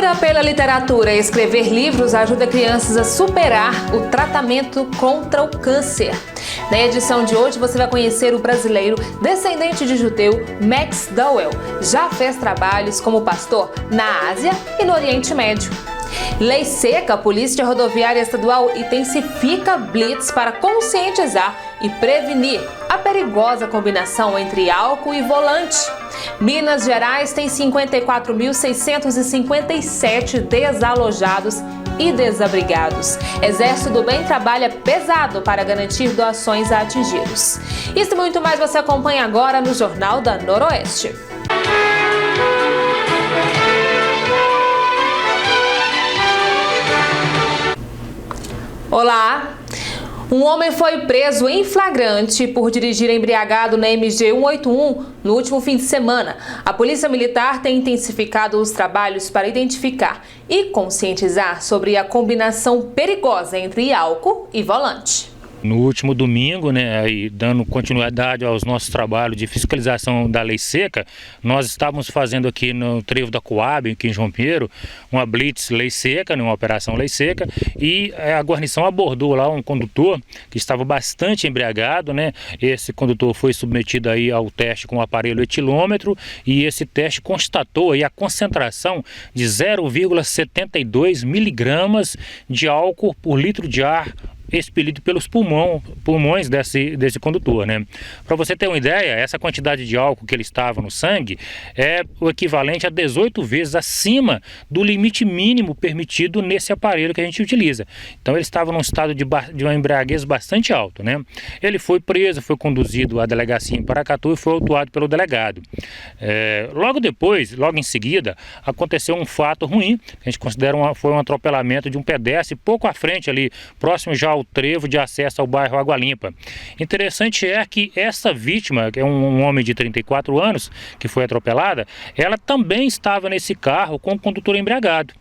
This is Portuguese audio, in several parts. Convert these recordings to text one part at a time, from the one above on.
Procura pela literatura e escrever livros ajuda crianças a superar o tratamento contra o câncer. Na edição de hoje você vai conhecer o brasileiro descendente de judeu Max Dowell. Já fez trabalhos como pastor na Ásia e no Oriente Médio. Lei seca, a Polícia Rodoviária Estadual intensifica blitz para conscientizar e prevenir a perigosa combinação entre álcool e volante. Minas Gerais tem 54.657 desalojados e desabrigados. Exército do Bem trabalha pesado para garantir doações a atingidos. Isso e muito mais você acompanha agora no Jornal da Noroeste. Olá! Um homem foi preso em flagrante por dirigir embriagado na MG 181 no último fim de semana. A Polícia Militar tem intensificado os trabalhos para identificar e conscientizar sobre a combinação perigosa entre álcool e volante. No último domingo, aí dando continuidade aos nossos trabalhos de fiscalização da lei seca, nós estávamos fazendo aqui no trevo da Coab, aqui em João Pinheiro, uma blitz lei seca, uma operação lei seca, e a guarnição abordou lá um condutor que estava bastante embriagado, Esse condutor foi submetido aí ao teste com o aparelho etilômetro e esse teste constatou aí a concentração de 0,72 miligramas de álcool por litro de ar expelido pelos pulmões desse condutor, Para você ter uma ideia, essa quantidade de álcool que ele estava no sangue é o equivalente a 18 vezes acima do limite mínimo permitido nesse aparelho que a gente utiliza. Então ele estava num estado de uma embriaguez bastante alto, Ele foi preso, foi conduzido à delegacia em Paracatu e foi autuado pelo delegado. Logo em seguida, aconteceu um fato ruim, que a gente considera foi um atropelamento de um pedestre pouco à frente ali, próximo já ao trevo de acesso ao bairro Água Limpa. Interessante é que essa vítima, que é um homem de 34 anos, que foi atropelada, ela também estava nesse carro com o condutor embriagado,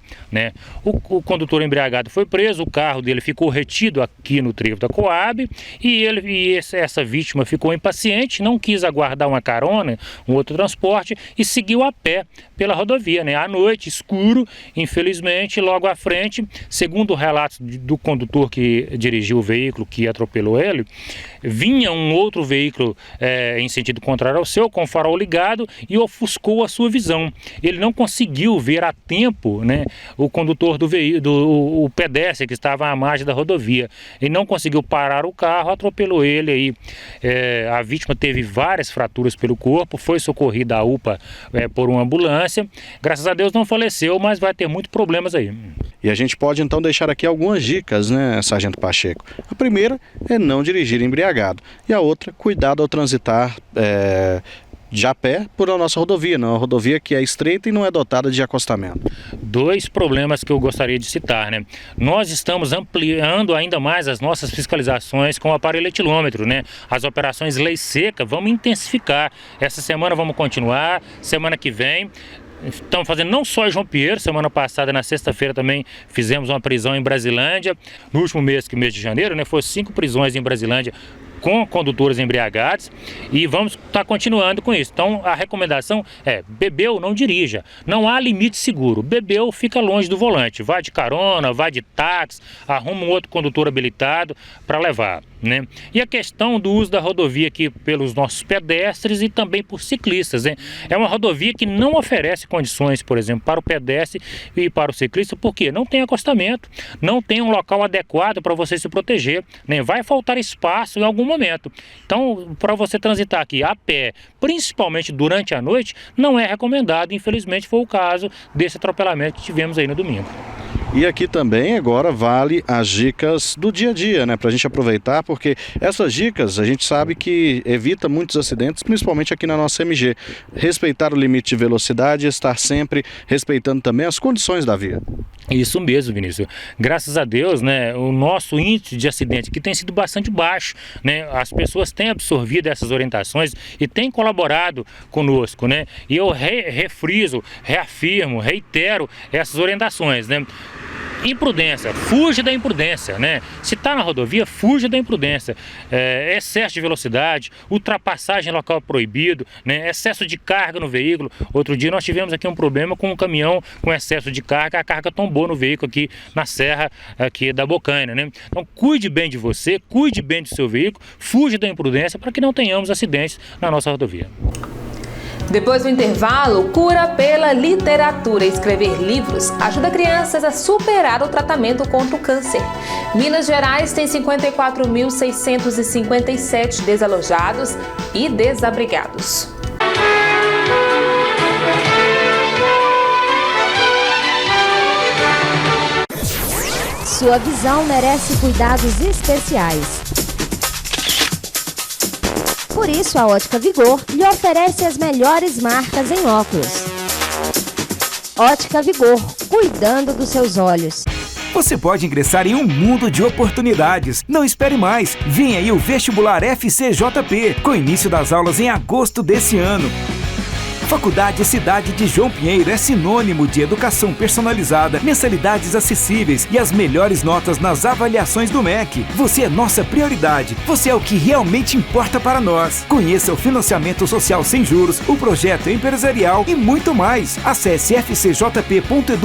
O condutor embriagado foi preso, o carro dele ficou retido aqui no trevo da Coab e essa vítima ficou impaciente, não quis aguardar uma carona, um outro transporte e seguiu a pé pela rodovia, À noite, escuro, infelizmente, logo à frente, segundo o relato do condutor que dirigiu o veículo que atropelou ele, vinha um outro veículo em sentido contrário ao seu, com o farol ligado e ofuscou a sua visão. Ele não conseguiu ver a tempo, o condutor do veículo, o pedestre que estava à margem da rodovia. Ele não conseguiu parar o carro, atropelou ele aí. A vítima teve várias fraturas pelo corpo, foi socorrida à UPA por uma ambulância. Graças a Deus não faleceu, mas vai ter muitos problemas aí. E a gente pode então deixar aqui algumas dicas, Sargento Pacheco? A primeira é não dirigir embriagado. E a outra, cuidado ao transitar de a pé por a nossa rodovia, uma rodovia que é estreita e não é dotada de acostamento. Dois problemas que eu gostaria de citar, Nós estamos ampliando ainda mais as nossas fiscalizações com o aparelho etilômetro, As operações lei seca, vamos intensificar. Essa semana vamos continuar, semana que vem. Estamos fazendo não só em João Pinheiro, semana passada, na sexta-feira, também fizemos uma prisão em Brasilândia. No último mês de janeiro, foram 5 prisões em Brasilândia com condutores embriagados e vamos estar continuando com isso. Então a recomendação é: bebeu, não dirija. Não há limite seguro. Bebeu, fica longe do volante. Vai de carona, vai de táxi, arruma um outro condutor habilitado para levar. E a questão do uso da rodovia aqui pelos nossos pedestres e também por ciclistas. É uma rodovia que não oferece condições, por exemplo, para o pedestre e para o ciclista, porque não tem acostamento, não tem um local adequado para você se proteger, vai faltar espaço em algum momento. Então, para você transitar aqui a pé, principalmente durante a noite, não é recomendado. Infelizmente foi o caso desse atropelamento que tivemos aí no domingo. E aqui também agora vale as dicas do dia a dia, para a gente aproveitar, porque essas dicas a gente sabe que evita muitos acidentes, principalmente aqui na nossa MG. Respeitar o limite de velocidade e estar sempre respeitando também as condições da via. Isso mesmo, Vinícius. Graças a Deus, o nosso índice de acidente aqui tem sido bastante baixo, As pessoas têm absorvido essas orientações e têm colaborado conosco, E eu refriso, reafirmo, reitero essas orientações, Imprudência, fuja da imprudência, né? Se está na rodovia, fuja da imprudência. Excesso de velocidade, ultrapassagem em local proibido, né? Excesso de carga no veículo. Outro dia nós tivemos aqui um problema com um caminhão com excesso de carga, a carga tombou no veículo aqui na serra aqui da Bocaina, né? Então cuide bem de você, cuide bem do seu veículo, fuja da imprudência para que não tenhamos acidentes na nossa rodovia. Depois do intervalo, cura pela literatura. Escrever livros ajuda crianças a superar o tratamento contra o câncer. Minas Gerais tem 54.657 desalojados e desabrigados. Sua visão merece cuidados especiais. Por isso, a Ótica Vigor lhe oferece as melhores marcas em óculos. Ótica Vigor, cuidando dos seus olhos. Você pode ingressar em um mundo de oportunidades. Não espere mais. Vem aí o Vestibular FCJP, com início das aulas em agosto desse ano. Faculdade Cidade de João Pinheiro é sinônimo de educação personalizada, mensalidades acessíveis e as melhores notas nas avaliações do MEC. Você é nossa prioridade. Você é o que realmente importa para nós. Conheça o financiamento social sem juros, o projeto empresarial e muito mais. Acesse fcjp.edu.br.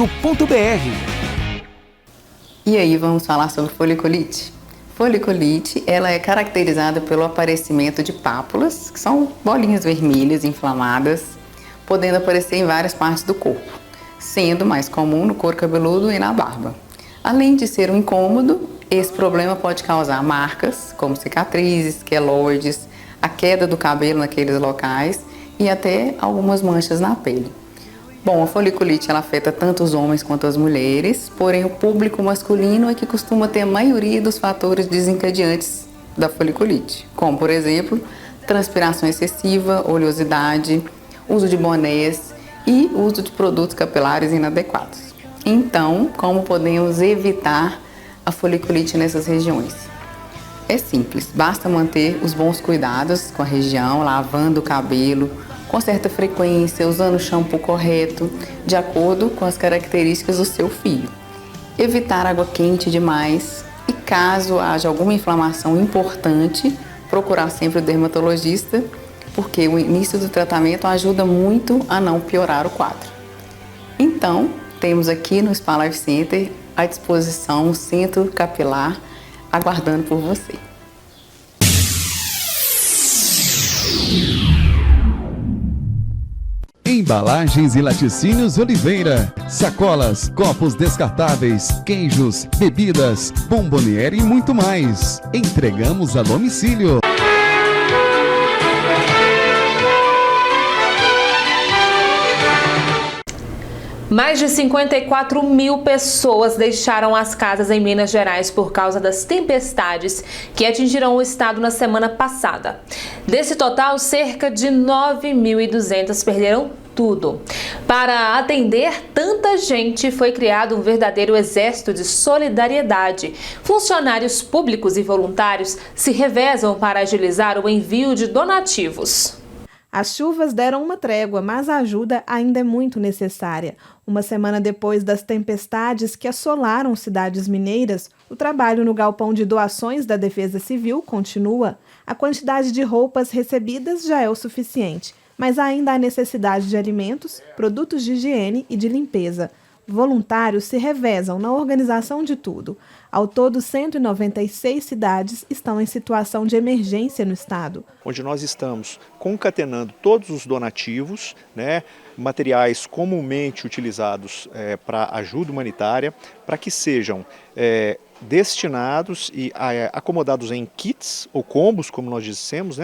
E aí, vamos falar sobre foliculite? Foliculite, ela é caracterizada pelo aparecimento de pápulas, que são bolinhas vermelhas inflamadas, podendo aparecer em várias partes do corpo, sendo mais comum no couro cabeludo e na barba. Além de ser um incômodo, esse problema pode causar marcas, como cicatrizes, queloides, a queda do cabelo naqueles locais e até algumas manchas na pele. Bom, a foliculite ela afeta tanto os homens quanto as mulheres, porém o público masculino é que costuma ter a maioria dos fatores desencadeantes da foliculite, como, por exemplo, transpiração excessiva, oleosidade, uso de bonés e uso de produtos capilares inadequados. Então, como podemos evitar a foliculite nessas regiões? É simples, basta manter os bons cuidados com a região, lavando o cabelo com certa frequência, usando o shampoo correto, de acordo com as características do seu filho. Evitar água quente demais e, caso haja alguma inflamação importante, procurar sempre o dermatologista, porque o início do tratamento ajuda muito a não piorar o quadro. Então, temos aqui no Spa Life Center à disposição um centro capilar aguardando por você. Embalagens e laticínios Oliveira, sacolas, copos descartáveis, queijos, bebidas, bomboniere e muito mais. Entregamos a domicílio. Mais de 54 mil pessoas deixaram as casas em Minas Gerais por causa das tempestades que atingiram o estado na semana passada. Desse total, cerca de 9.200 perderam tudo. Para atender tanta gente, foi criado um verdadeiro exército de solidariedade. Funcionários públicos e voluntários se revezam para agilizar o envio de donativos. As chuvas deram uma trégua, mas a ajuda ainda é muito necessária. Uma semana depois das tempestades que assolaram cidades mineiras, o trabalho no galpão de doações da Defesa Civil continua. A quantidade de roupas recebidas já é o suficiente, mas ainda há necessidade de alimentos, produtos de higiene e de limpeza. Voluntários se revezam na organização de tudo. Ao todo, 196 cidades estão em situação de emergência no estado. Onde nós estamos concatenando todos os donativos, materiais comumente utilizados para ajuda humanitária, para que sejam destinados e acomodados em kits ou combos, como nós dissemos,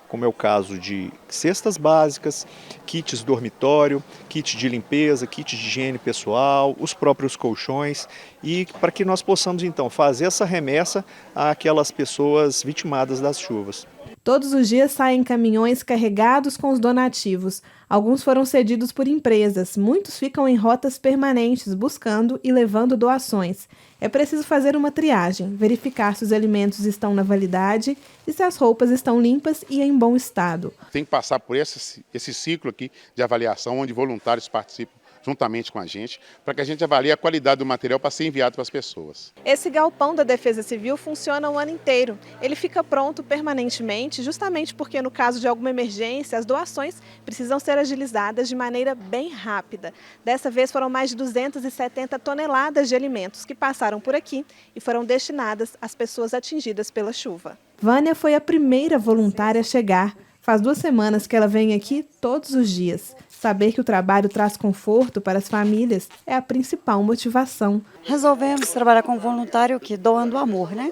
como é o caso de cestas básicas, kits dormitório, kit de limpeza, kit de higiene pessoal, os próprios colchões, e para que nós possamos então fazer essa remessa àquelas pessoas vitimadas das chuvas. Todos os dias saem caminhões carregados com os donativos. Alguns foram cedidos por empresas, muitos ficam em rotas permanentes buscando e levando doações. É preciso fazer uma triagem, verificar se os alimentos estão na validade e se as roupas estão limpas e em bom estado. Tem que passar por esse ciclo aqui de avaliação, onde voluntários participam juntamente com a gente, para que a gente avalie a qualidade do material para ser enviado para as pessoas. Esse galpão da Defesa Civil funciona o ano inteiro. Ele fica pronto permanentemente, justamente porque no caso de alguma emergência, as doações precisam ser agilizadas de maneira bem rápida. Dessa vez foram mais de 270 toneladas de alimentos que passaram por aqui e foram destinadas às pessoas atingidas pela chuva. Vânia foi a primeira voluntária a chegar. Faz 2 semanas que ela vem aqui todos os dias. Saber que o trabalho traz conforto para as famílias é a principal motivação. Resolvemos trabalhar com voluntário que doando amor, né?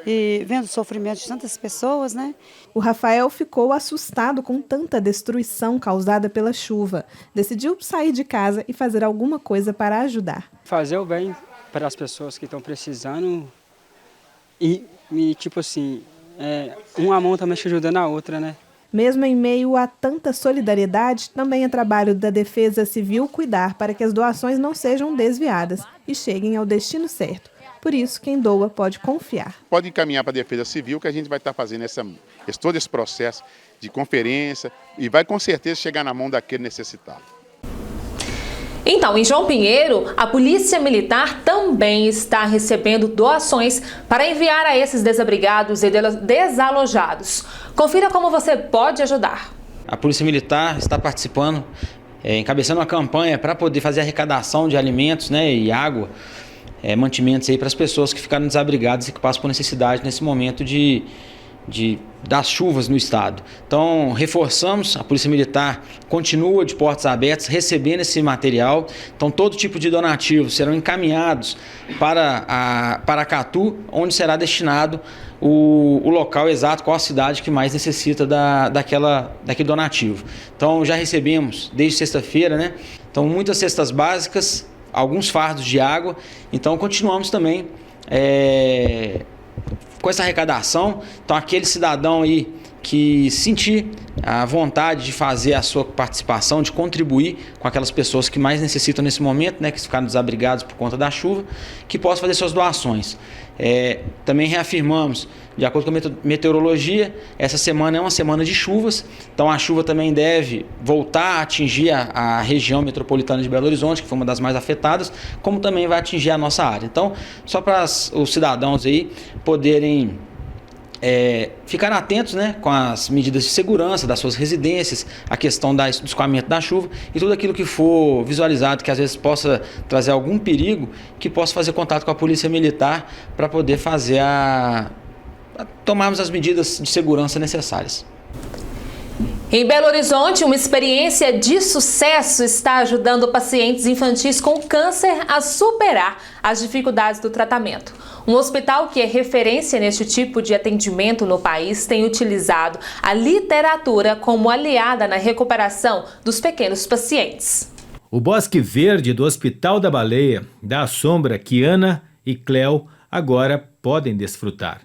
E vendo o sofrimento de tantas pessoas, né? O Rafael ficou assustado com tanta destruição causada pela chuva. Decidiu sair de casa e fazer alguma coisa para ajudar. Fazer o bem para as pessoas que estão precisando e tipo assim, uma mão também te ajudando a outra, né? Mesmo em meio a tanta solidariedade, também é trabalho da Defesa Civil cuidar para que as doações não sejam desviadas e cheguem ao destino certo. Por isso, quem doa pode confiar. Pode encaminhar para a Defesa Civil, que a gente vai estar fazendo todo esse processo de conferência e vai com certeza chegar na mão daquele necessitado. Então, em João Pinheiro, a Polícia Militar também está recebendo doações para enviar a esses desabrigados e desalojados. Confira como você pode ajudar. A Polícia Militar está participando, encabeçando uma campanha para poder fazer arrecadação de alimentos, né, e água, mantimentos aí para as pessoas que ficaram desabrigadas e que passam por necessidade nesse momento das chuvas no estado. Então, reforçamos, a Polícia Militar continua de portas abertas, recebendo esse material. Então, todo tipo de donativos serão encaminhados para Paracatu, onde será destinado o local exato, qual a cidade que mais necessita daquele donativo. Então, já recebemos desde sexta-feira, né? Então, muitas cestas básicas, alguns fardos de água. Então, continuamos também com essa arrecadação. Então, aquele cidadão aí que sentir a vontade de fazer a sua participação, de contribuir com aquelas pessoas que mais necessitam nesse momento, né, que ficaram desabrigados por conta da chuva, que possa fazer suas doações. Também reafirmamos, de acordo com a meteorologia, essa semana é uma semana de chuvas, então a chuva também deve voltar a atingir a região metropolitana de Belo Horizonte, que foi uma das mais afetadas, como também vai atingir a nossa área. Então, só para os cidadãos aí poderem ficar atentos, né, com as medidas de segurança das suas residências, a questão do escoamento da chuva e tudo aquilo que for visualizado que às vezes possa trazer algum perigo, que possa fazer contato com a Polícia Militar para poder fazer tomarmos as medidas de segurança necessárias. Em Belo Horizonte, uma experiência de sucesso está ajudando pacientes infantis com câncer a superar as dificuldades do tratamento. Um hospital que é referência neste tipo de atendimento no país tem utilizado a literatura como aliada na recuperação dos pequenos pacientes. O Bosque Verde do Hospital da Baleia dá a sombra que Ana e Cléo agora podem desfrutar.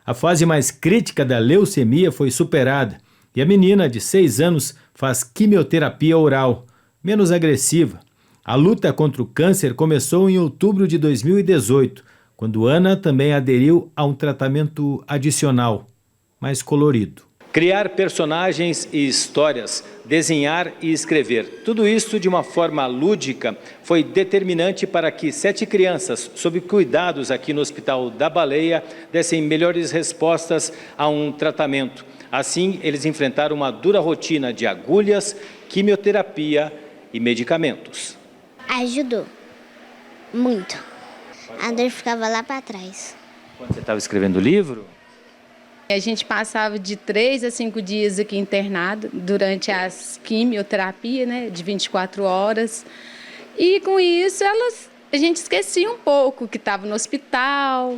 A fase mais crítica da leucemia foi superada e a menina de 6 anos faz quimioterapia oral, menos agressiva. A luta contra o câncer começou em outubro de 2018, quando Ana também aderiu a um tratamento adicional, mais colorido. Criar personagens e histórias, desenhar e escrever, tudo isso de uma forma lúdica foi determinante para que 7 crianças, sob cuidados aqui no Hospital da Baleia, dessem melhores respostas a um tratamento. Assim, eles enfrentaram uma dura rotina de agulhas, quimioterapia e medicamentos. Ajudou muito. A dor ficava lá para trás. Quando você estava escrevendo o livro? A gente passava de 3 a 5 dias aqui internado durante as quimioterapia, né, de 24 horas. E com isso a gente esquecia um pouco que estava no hospital,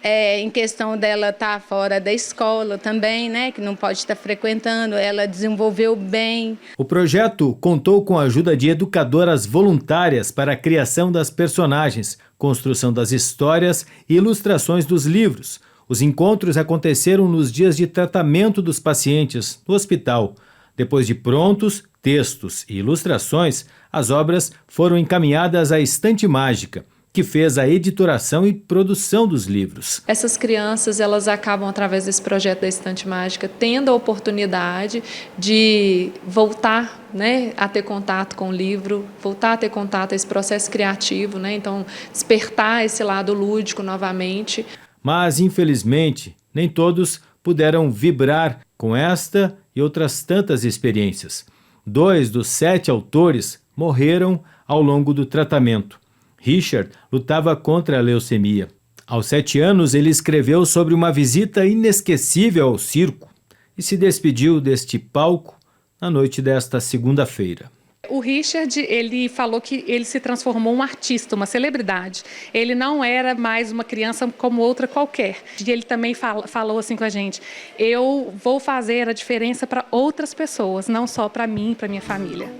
em questão dela estar fora da escola também, né, que não pode estar frequentando, ela desenvolveu bem. O projeto contou com a ajuda de educadoras voluntárias para a criação das personagens, construção das histórias e ilustrações dos livros. Os encontros aconteceram nos dias de tratamento dos pacientes no hospital. Depois de prontos, textos e ilustrações, as obras foram encaminhadas à Estante Mágica. que fez a editoração e produção dos livros. Essas crianças, elas acabam, através desse projeto da Estante Mágica, tendo a oportunidade de voltar, né, a ter contato com o livro, voltar a ter contato a esse processo criativo, né, então despertar esse lado lúdico novamente. Mas, infelizmente, nem todos puderam vibrar com esta e outras tantas experiências. 2 dos 7 autores morreram ao longo do tratamento. Richard lutava contra a leucemia. Aos 7 anos, ele escreveu sobre uma visita inesquecível ao circo e se despediu deste palco na noite desta segunda-feira. O Richard, ele falou que ele se transformou um artista, uma celebridade. Ele não era mais uma criança como outra qualquer. E ele também falou assim com a gente: eu vou fazer a diferença para outras pessoas, não só para mim e para minha família.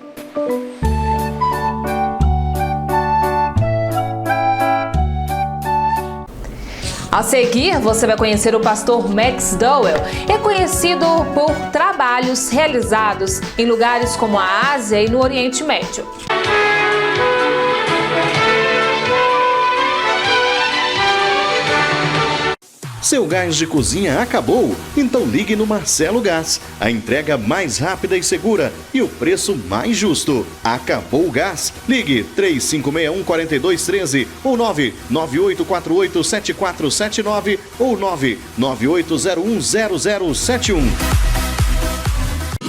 A seguir, você vai conhecer o pastor Max Dowell. É conhecido por trabalhos realizados em lugares como a Ásia e no Oriente Médio. Seu gás de cozinha acabou? Então ligue no Marcelo Gás. A entrega mais rápida e segura e o preço mais justo. Acabou o gás? Ligue 3561-4213 ou 99848-7479 ou 998010071.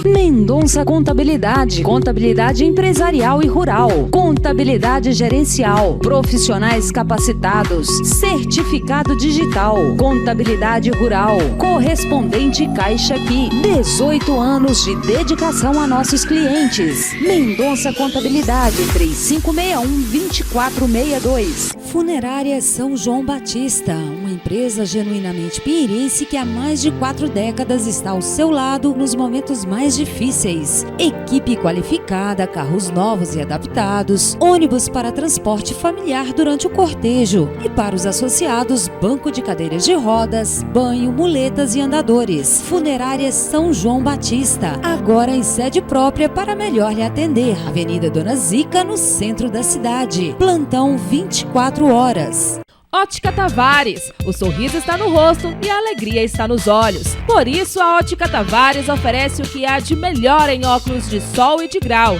Mendonça Contabilidade, contabilidade empresarial e rural, contabilidade gerencial, profissionais capacitados, certificado digital, contabilidade rural, correspondente Caixa Aqui, 18 anos de dedicação a nossos clientes. Mendonça Contabilidade, 3561-2462. Funerária São João Batista, uma empresa genuinamente piirense que há mais de 4 décadas está ao seu lado nos momentos mais difíceis. Equipe qualificada, carros novos e adaptados, ônibus para transporte familiar durante o cortejo e para os associados, banco de cadeiras de rodas, banho, muletas e andadores. Funerária São João Batista, agora em sede própria para melhor lhe atender. Avenida Dona Zica, no centro da cidade. Plantão 24 horas. Ótica Tavares. O sorriso está no rosto e a alegria está nos olhos. Por isso, a Ótica Tavares oferece o que há de melhor em óculos de sol e de grau.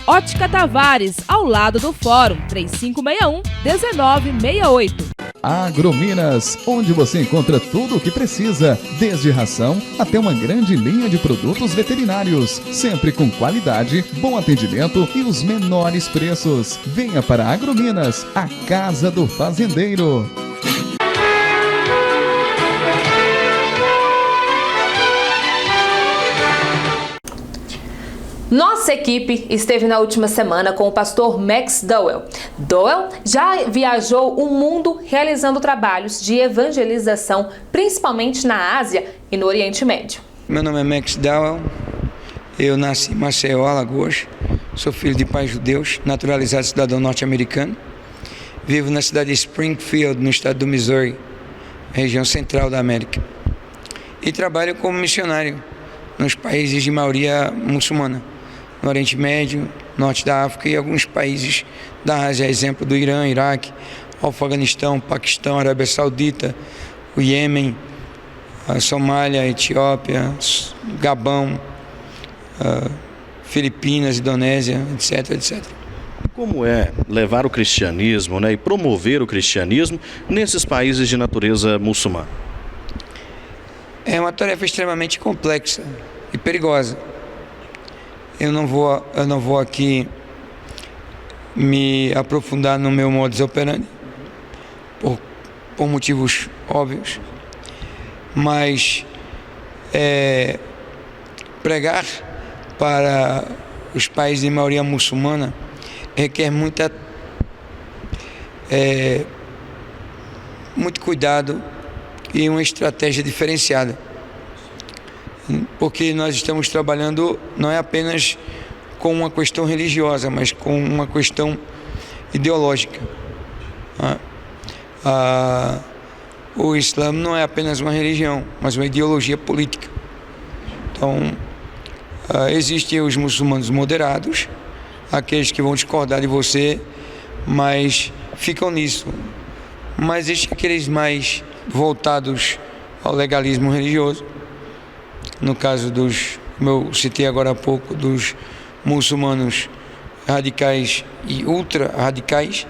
Ótica Tavares, ao lado do Fórum, 3561-1968. Agrominas, onde você encontra tudo o que precisa, desde ração até uma grande linha de produtos veterinários, sempre com qualidade, bom atendimento e os menores preços. Venha para Agrominas, a casa do fazendeiro. Nossa equipe esteve na última semana com o pastor Max Dowell. Dowell já viajou o mundo realizando trabalhos de evangelização, principalmente na Ásia e no Oriente Médio. Meu nome é Max Dowell, eu nasci em Maceió, Alagoas, sou filho de pais judeus, naturalizado cidadão norte-americano. Vivo na cidade de Springfield, no estado do Missouri, região central da América. E trabalho como missionário nos países de maioria muçulmana, no Oriente Médio, Norte da África e alguns países da Ásia, exemplo do Irã, Iraque, Afeganistão, Paquistão, Arábia Saudita, o Iêmen, a Somália, Etiópia, Gabão, Filipinas, Indonésia, etc, etc. Como é levar o cristianismo, né, e promover o cristianismo nesses países de natureza muçulmana? É uma tarefa extremamente complexa e perigosa. Eu não vou aqui me aprofundar no meu modus operandi, por motivos óbvios, mas pregar para os países de maioria muçulmana requer muito cuidado e uma estratégia diferenciada, porque nós estamos trabalhando não é apenas com uma questão religiosa, mas com uma questão ideológica. O Islã não é apenas uma religião, mas uma ideologia política. Então, existem os muçulmanos moderados, aqueles que vão discordar de você, mas ficam nisso. Mas existem aqueles mais voltados ao legalismo religioso, no caso dos, como eu citei agora há pouco, dos muçulmanos radicais e ultra radicais,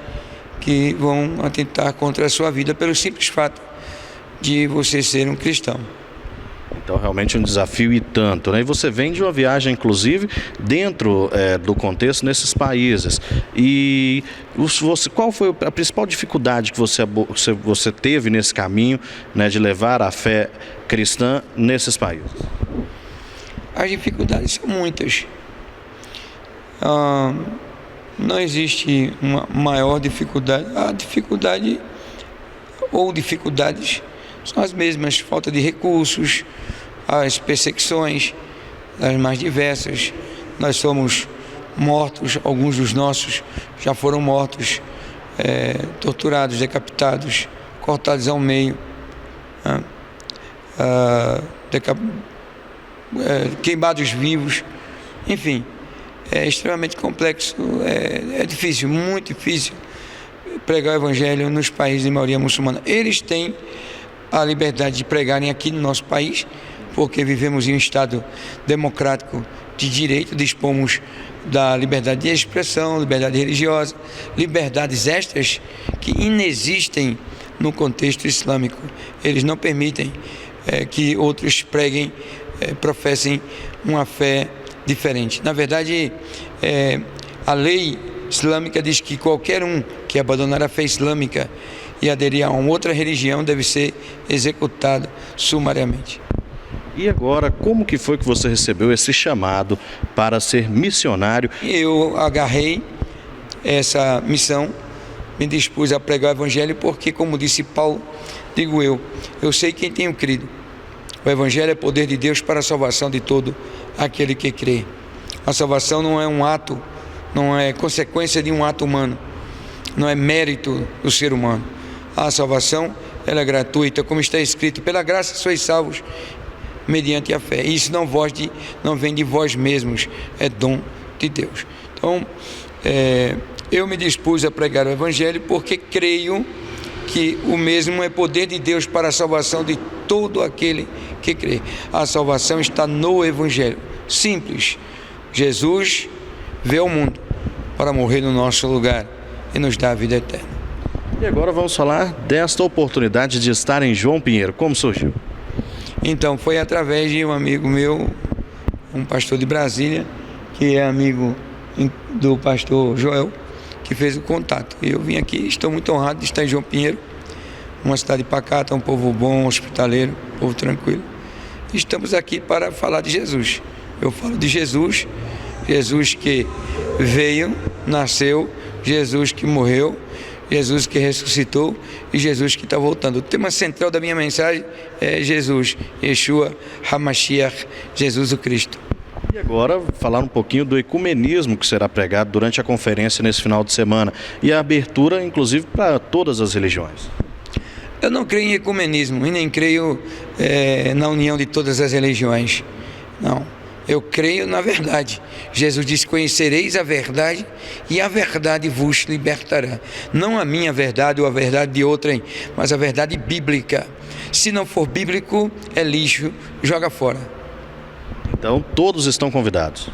que vão atentar contra a sua vida pelo simples fato de você ser um cristão. Então, realmente um desafio e tanto, né? E você vem de uma viagem, inclusive, dentro do contexto nesses países. E qual foi a principal dificuldade que você teve nesse caminho, né, de levar a fé cristã nesses países? As dificuldades são muitas. Não existe uma maior dificuldade. A dificuldade ou dificuldades são as mesmas: falta de recursos, as perseguições, as mais diversas. Nós somos mortos, alguns dos nossos já foram mortos, torturados, decapitados, cortados ao meio, queimados vivos, enfim, é extremamente complexo, é difícil, muito difícil pregar o evangelho nos países de maioria muçulmana. Eles têm a liberdade de pregarem aqui no nosso país, porque vivemos em um Estado democrático de direito, dispomos da liberdade de expressão, liberdade religiosa, liberdades estas que inexistem no contexto islâmico. Eles não permitem que outros preguem, professem uma fé diferente. Na verdade, a lei islâmica diz que qualquer um que abandonar a fé islâmica e aderir a uma outra religião deve ser executado sumariamente. E agora, como que foi que você recebeu esse chamado para ser missionário? Eu agarrei essa missão, me dispus a pregar o evangelho porque, como disse Paulo, digo eu sei quem tenho crido. O evangelho é poder de Deus para a salvação de todo aquele que crê. A salvação não é um ato, não é consequência de um ato humano, não é mérito do ser humano. A salvação, ela é gratuita, como está escrito: pela graça sois salvos mediante a fé. Isso não vem de vós mesmos, é dom de Deus. Então, eu me dispus a pregar o evangelho porque creio que o mesmo é poder de Deus para a salvação de todo aquele que crê. A salvação está no evangelho. Simples. Jesus veio ao mundo para morrer no nosso lugar e nos dar a vida eterna. E agora vamos falar desta oportunidade de estar em João Pinheiro. Como surgiu? Então, foi através de um amigo meu, um pastor de Brasília, que é amigo do pastor Joel, que fez o contato. Eu vim aqui, estou muito honrado de estar em João Pinheiro, uma cidade pacata, um povo bom, hospitaleiro, um povo tranquilo. Estamos aqui para falar de Jesus. Eu falo de Jesus, Jesus que veio, nasceu, Jesus que morreu, Jesus que ressuscitou e Jesus que está voltando. O tema central da minha mensagem é Jesus, Yeshua HaMashiach, Jesus o Cristo. E agora, falar um pouquinho do ecumenismo que será pregado durante a conferência nesse final de semana e a abertura, inclusive, para todas as religiões. Eu não creio em ecumenismo e nem creio na união de todas as religiões. Não. Eu creio na verdade. Jesus disse: conhecereis a verdade e a verdade vos libertará. Não a minha verdade ou a verdade de outrem, mas a verdade bíblica. Se não for bíblico, é lixo, joga fora. Então todos estão convidados?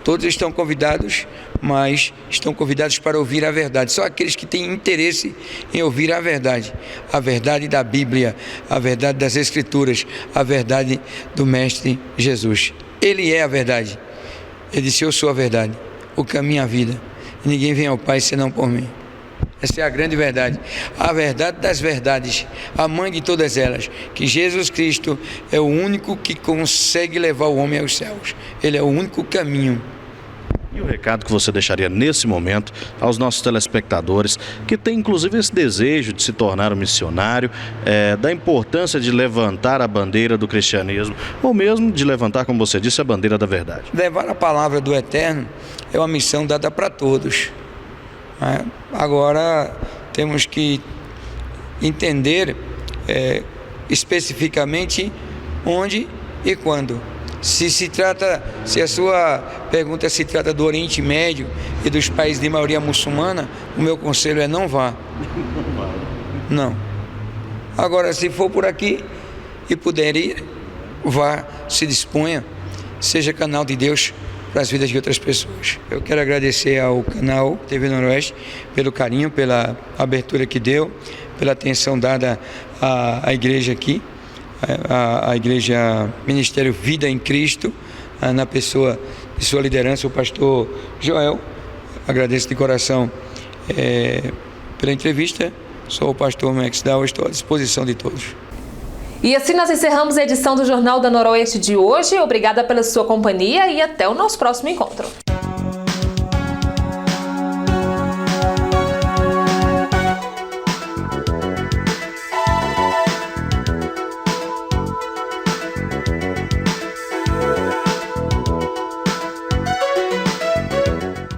Todos estão convidados, mas estão convidados para ouvir a verdade. Só aqueles que têm interesse em ouvir a verdade da Bíblia, a verdade das Escrituras, a verdade do Mestre Jesus. Ele é a verdade. Ele disse: eu sou a verdade, o caminho e a vida. E ninguém vem ao Pai senão por mim. Essa é a grande verdade. A verdade das verdades, a mãe de todas elas, que Jesus Cristo é o único que consegue levar o homem aos céus. Ele é o único caminho. E o recado que você deixaria nesse momento aos nossos telespectadores, que tem inclusive esse desejo de se tornar um missionário, da importância de levantar a bandeira do cristianismo, ou mesmo de levantar, como você disse, a bandeira da verdade? Levar a palavra do Eterno é uma missão dada para todos. Agora temos que entender especificamente onde e quando. Se a sua pergunta se trata do Oriente Médio e dos países de maioria muçulmana, o meu conselho é não vá. Não. Agora, se for por aqui e puder ir, vá, se disponha, seja canal de Deus para as vidas de outras pessoas. Eu quero agradecer ao canal TV Noroeste pelo carinho, pela abertura que deu, pela atenção dada à igreja aqui, a igreja Ministério Vida em Cristo, na pessoa de sua liderança, o pastor Joel. Agradeço de coração pela entrevista. Sou o pastor Max Dow, estou à disposição de todos. E assim nós encerramos a edição do Jornal da Noroeste de hoje. Obrigada pela sua companhia e até o nosso próximo encontro.